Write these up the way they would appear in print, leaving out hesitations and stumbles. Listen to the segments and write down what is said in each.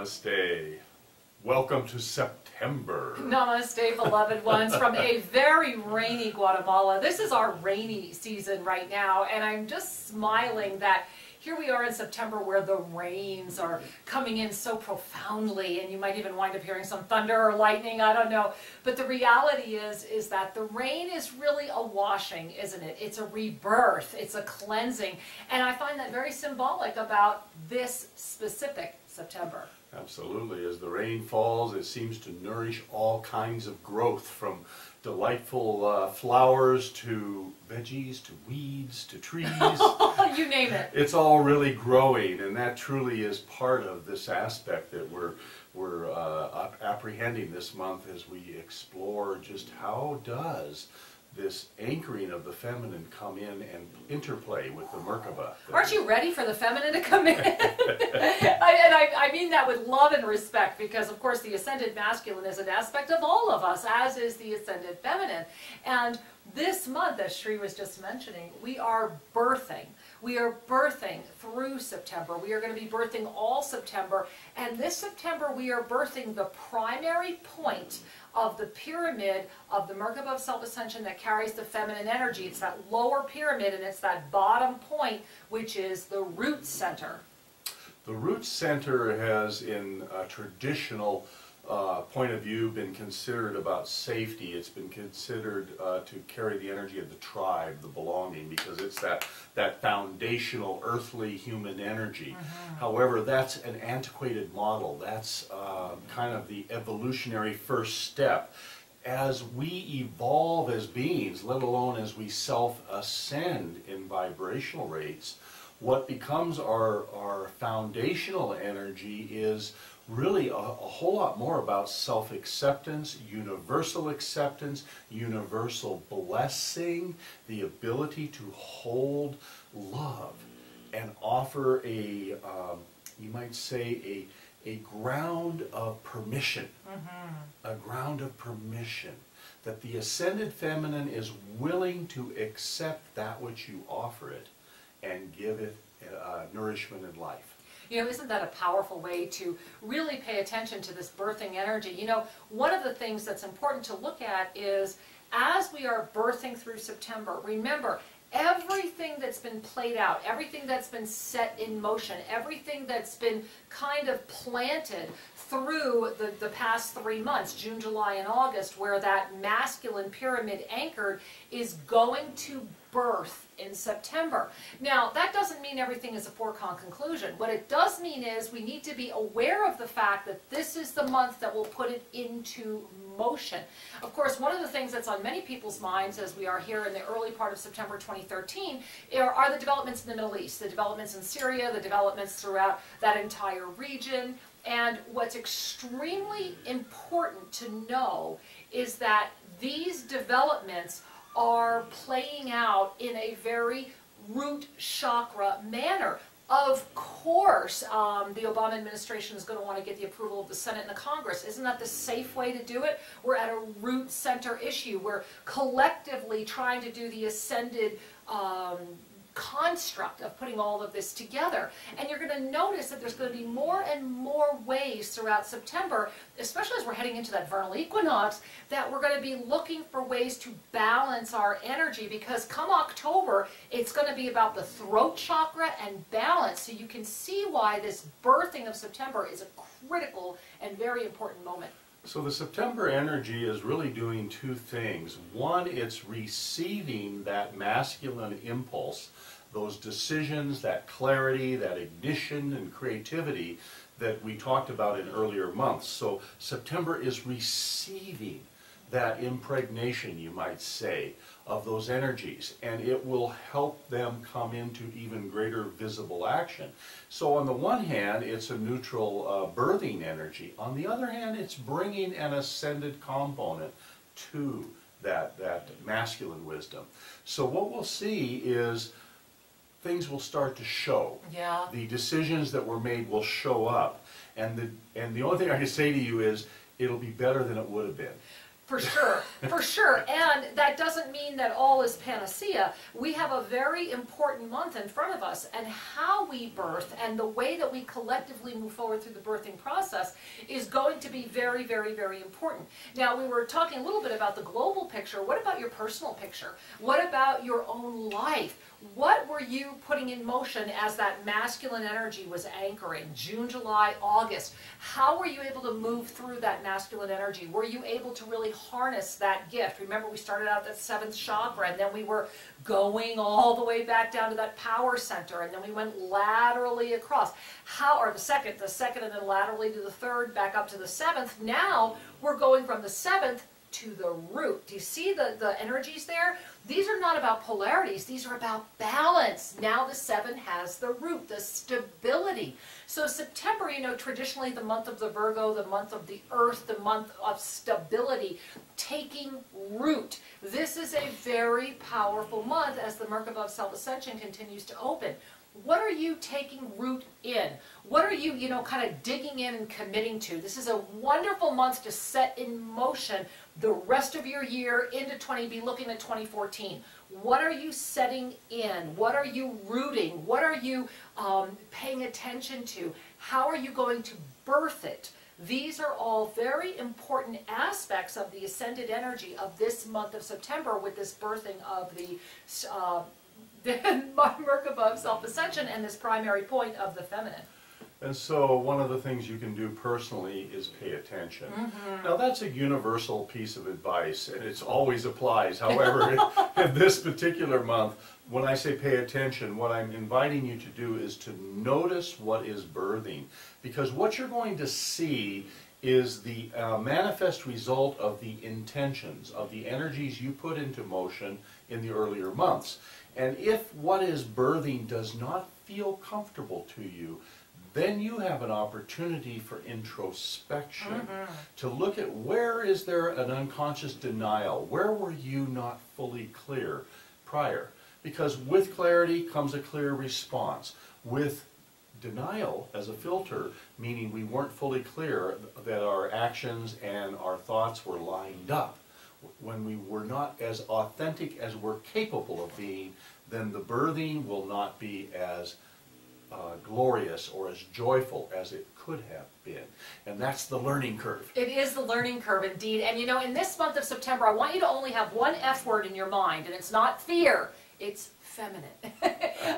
Namaste. Welcome to September. Namaste, beloved ones, from a very rainy Guatemala. This is our rainy season right now, and I'm just smiling that here we are in September where the rains are coming in so profoundly, and you might even wind up hearing some thunder or lightning, I don't know. But the reality is that the rain is really a washing, isn't it? It's a rebirth, it's a cleansing, and I find that very symbolic about this specific September. Absolutely. As the rain falls, it seems to nourish all kinds of growth, from delightful flowers to veggies to weeds to trees. You name it. It's all really growing, and that truly is part of this aspect that we're apprehending this month as we explore just how does this anchoring of the feminine come in and interplay with the Merkaba. Aren't you ready for the feminine to come in? I mean that with love and respect, because of course the ascended masculine is an aspect of all of us, as is the ascended feminine. And this month, as Shri was just mentioning, we are birthing. We are birthing through September. We are going to be birthing all September. And this September we are birthing the primary point of the pyramid of the Merkaba of self-ascension that carries the feminine energy. It's that lower pyramid, and it's that bottom point, which is the root center. The root center has, in a traditional point of view, been considered about safety. It's been considered to carry the energy of the tribe, the belonging, because it's that foundational earthly human energy. However, that's an antiquated model. That's kind of the evolutionary first step. As we evolve as beings, let alone as we self-ascend in vibrational rates, what becomes our foundational energy is really a whole lot more about self-acceptance, universal blessing, the ability to hold love and offer a, you might say, a ground of permission, a ground of permission, that the ascended feminine is willing to accept that which you offer it and give it nourishment and life. You know, isn't that a powerful way to really pay attention to this birthing energy? You know, one of the things that's important to look at is, as we are birthing through September, remember, everything that's been played out, everything that's been set in motion, everything that's been kind of planted through the past 3 months, June, July, and August, where that masculine pyramid anchored, is going to birth in September. Now, that doesn't mean everything is a foregone conclusion. What it does mean is we need to be aware of the fact that this is the month that will put it into motion. Of course, one of the things that's on many people's minds as we are here in the early part of September 2013 are the developments in the Middle East, the developments in Syria, the developments throughout that entire region. And what's extremely important to know is that these developments are playing out in a very root chakra manner. Of course, the Obama administration is going to want to get the approval of the Senate and the Congress. Isn't that the safe way to do it? We're at a root center issue. We're collectively trying to do the ascended construct of putting all of this together. And you're going to notice that there's going to be more and more ways throughout September, especially as we're heading into that vernal equinox, that we're going to be looking for ways to balance our energy, because come October, it's going to be about the throat chakra and balance. So you can see why this birthing of September is a critical and very important moment. So the September energy is really doing two things. One, it's receiving that masculine impulse, those decisions, that clarity, that ignition and creativity that we talked about in earlier months. So September is receiving that impregnation, you might say, of those energies, and it will help them come into even greater visible action. So on the one hand, it's a neutral birthing energy. On the other hand, it's bringing an ascended component to that masculine wisdom. So what we'll see is things will start to show. Yeah. The decisions that were made will show up, and the only thing I can say to you is it'll be better than it would have been. For sure, for sure. And that doesn't mean that all is panacea. We have a very important month in front of us, and how we birth and the way that we collectively move forward through the birthing process is going to be very, very, very important. Now, we were talking a little bit about the global picture. What about your personal picture? What about your own life? What were you putting in motion as that masculine energy was anchoring? June, July, August. How were you able to move through that masculine energy? Were you able to really harness that gift? Remember, we started out at that 7th chakra, and then we were going all the way back down to that power center, and then we went laterally across. Or the second, and then laterally to the 3rd, back up to the 7th. Now we're going from the 7th to the root. Do you see the energies there? These are not about polarities. These are about balance. Now the 7 has the root, the stability. So September, you know, traditionally the month of the Virgo, the month of the earth, the month of stability, taking root. This is a very powerful month as the Merkaba of Self-Ascension continues to open. What are you taking root in? What are you, you know, kind of digging in and committing to? This is a wonderful month to set in motion the rest of your year into be looking at 2014. What are you setting in? What are you rooting? What are you paying attention to? How are you going to birth it? These are all very important aspects of the ascended energy of this month of September with this birthing of the Merkaba of Self-Ascension and this primary point of the feminine. And so one of the things you can do personally is pay attention. Now that's a universal piece of advice, and it always applies. However, in this particular month, when I say pay attention, what I'm inviting you to do is to notice what is birthing. Because what you're going to see is the manifest result of the intentions, of the energies you put into motion in the earlier months. And if what is birthing does not feel comfortable to you, then you have an opportunity for introspection, to look at where is there an unconscious denial, where were you not fully clear prior? Because with clarity comes a clear response. With denial as a filter, meaning we weren't fully clear that our actions and our thoughts were lined up, when we were not as authentic as we're capable of being, then the birthing will not be as glorious or as joyful as it could have been. And that's the learning curve. It is the learning curve indeed. And you know, in this month of September, I want you to only have one F word in your mind, and it's not fear, it's feminine.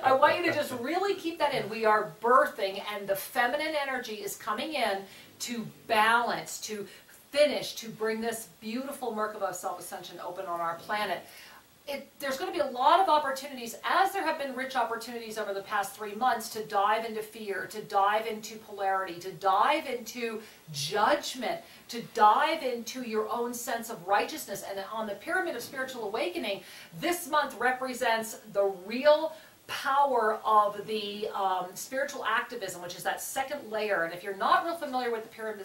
I want you to just really keep that in. We are birthing, and the feminine energy is coming in to balance, to finish, to bring this beautiful Merkaba of Self-Ascension open on our planet. There's going to be a lot of opportunities, as there have been rich opportunities over the past 3 months, to dive into fear, to dive into polarity, to dive into judgment, to dive into your own sense of righteousness. And on the Pyramid of Spiritual Awakening, this month represents the real power of the spiritual activism, which is that second layer. And if you're not real familiar with the pyramid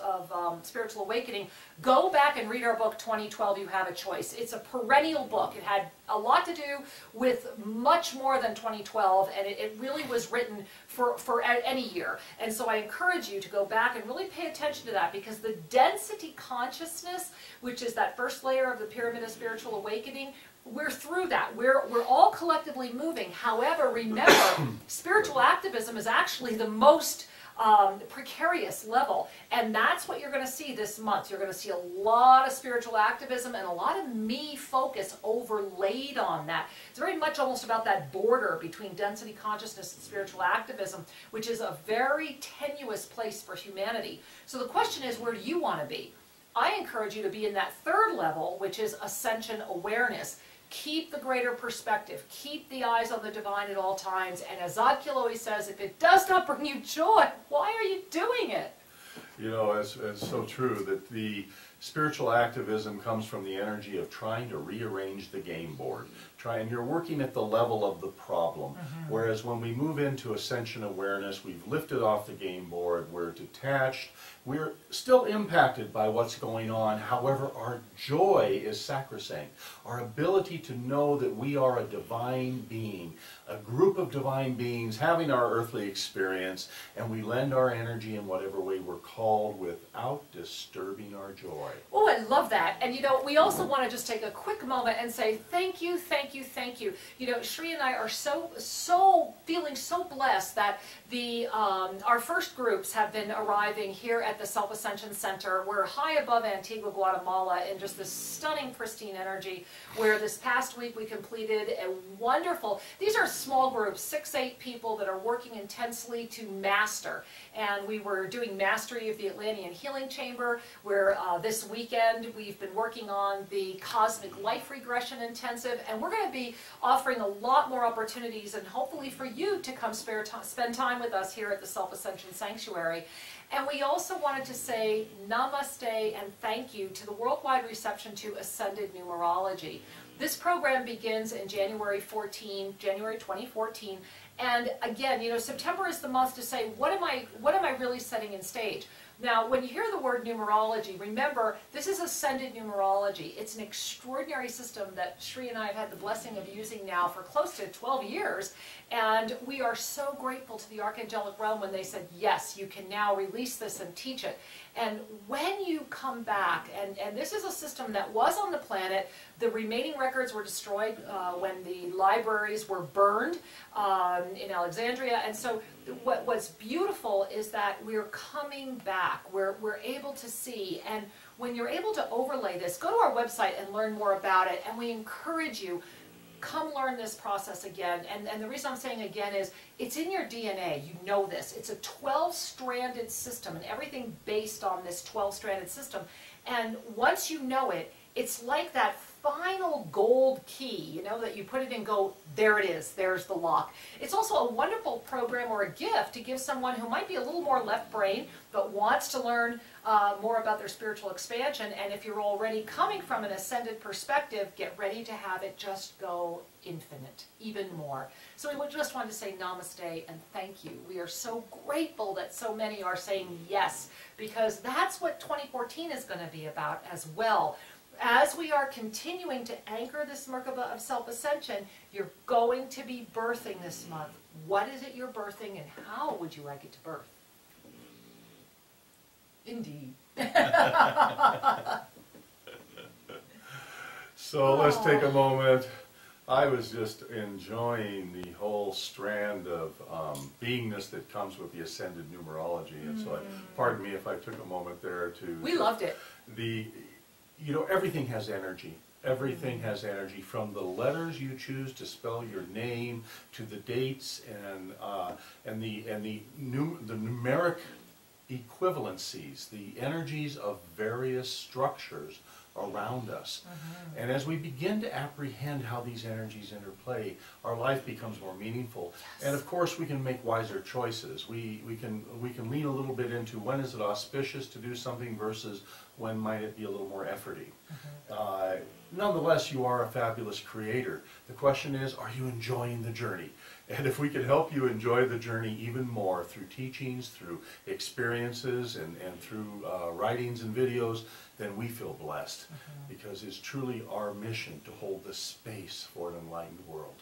of Spiritual Awakening, go back and read our book 2012, You Have a Choice. It's a perennial book. It had a lot to do with much more than 2012, and it really was written for any year. And so I encourage you to go back and really pay attention to that, because the density consciousness, which is that first layer of the Pyramid of Spiritual Awakening, we're through that. We're all collectively moving. However, remember, spiritual activism is actually the most precarious level, and that's what you're going to see this month. You're going to see a lot of spiritual activism and a lot of me focus overlaid on that. It's very much almost about that border between density consciousness and spiritual activism, which is a very tenuous place for humanity. So the question is, where do you want to be? I encourage you to be in that third level, which is Ascension Awareness. Keep the greater perspective. Keep the eyes on the divine at all times. And as Zadkiel always says, if it does not bring you joy, why are you doing it? You know, it's so true that the spiritual activism comes from the energy of trying to rearrange the game board. And you're working at the level of the problem. Whereas when we move into Ascension Awareness, we've lifted off the game board, we're detached, we're still impacted by what's going on. However, our joy is sacrosanct. Our ability to know that we are a divine being, a group of divine beings having our earthly experience, and we lend our energy in whatever way we're called without disturbing our joy. Oh, I love that. And you know, we also want to just take a quick moment and say thank you, thank you, thank you. You know, Shri and I are feeling so blessed that our first groups have been arriving here at the Self-Ascension Center. We're high above Antigua, Guatemala in just this stunning, pristine energy, where this past week we completed a wonderful, these are small groups, 6-8 people that are working intensely to master. And we were doing mastery of the Atlantean Healing Chamber, where this weekend we've been working on the Cosmic Life Regression Intensive, and we're going to be offering a lot more opportunities and hopefully for you to come spend time with us here at the Self-Ascension Sanctuary. And we also wanted to say namaste and thank you to the worldwide reception to Ascended Numerology. This program begins in January 2014. And again, you know, September is the month to say, what am I really setting in stage? Now, when you hear the word numerology, remember, this is Ascended Numerology. It's an extraordinary system that Shri and I have had the blessing of using now for close to 12 years. And we are so grateful to the Archangelic Realm when they said, yes, you can now release this and teach it. And when you come back, and this is a system that was on the planet, the remaining records were destroyed when the libraries were burned in Alexandria. And so what's beautiful is that we're coming back. We're able to see. And when you're able to overlay this, go to our website and learn more about it. And we encourage you, come learn this process again. And the reason I'm saying again is it's in your DNA. You know this. It's a 12-stranded system and everything based on this 12-stranded system. And once you know it, it's like that final gold key, you know, that you put it in, go, there it is, there's the lock. It's also a wonderful program or a gift to give someone who might be a little more left brain, but wants to learn more about their spiritual expansion. And if you're already coming from an ascended perspective, get ready to have it just go infinite, even more. So we just wanted to say namaste and thank you. We are so grateful that so many are saying yes, because that's what 2014 is going to be about as well. As we are continuing to anchor this Merkaba of self-ascension, you're going to be birthing this month. What is it you're birthing and how would you like it to birth? Indeed. So let's take a moment. I was just enjoying the whole strand of beingness that comes with the Ascended Numerology. And so, pardon me if I took a moment there to... We loved it. You know, everything has energy. Everything has energy, from the letters you choose to spell your name to the dates and the numeric equivalencies, the energies of various structures around us. And as we begin to apprehend how these energies interplay, our life becomes more meaningful. Yes. And of course we can make wiser choices. We can lean a little bit into when is it auspicious to do something versus when might it be a little more efforty. Nonetheless, you are a fabulous creator. The question is, are you enjoying the journey? And if we can help you enjoy the journey even more through teachings, through experiences, and through writings and videos, then we feel blessed, because it's truly our mission to hold the space for an enlightened world.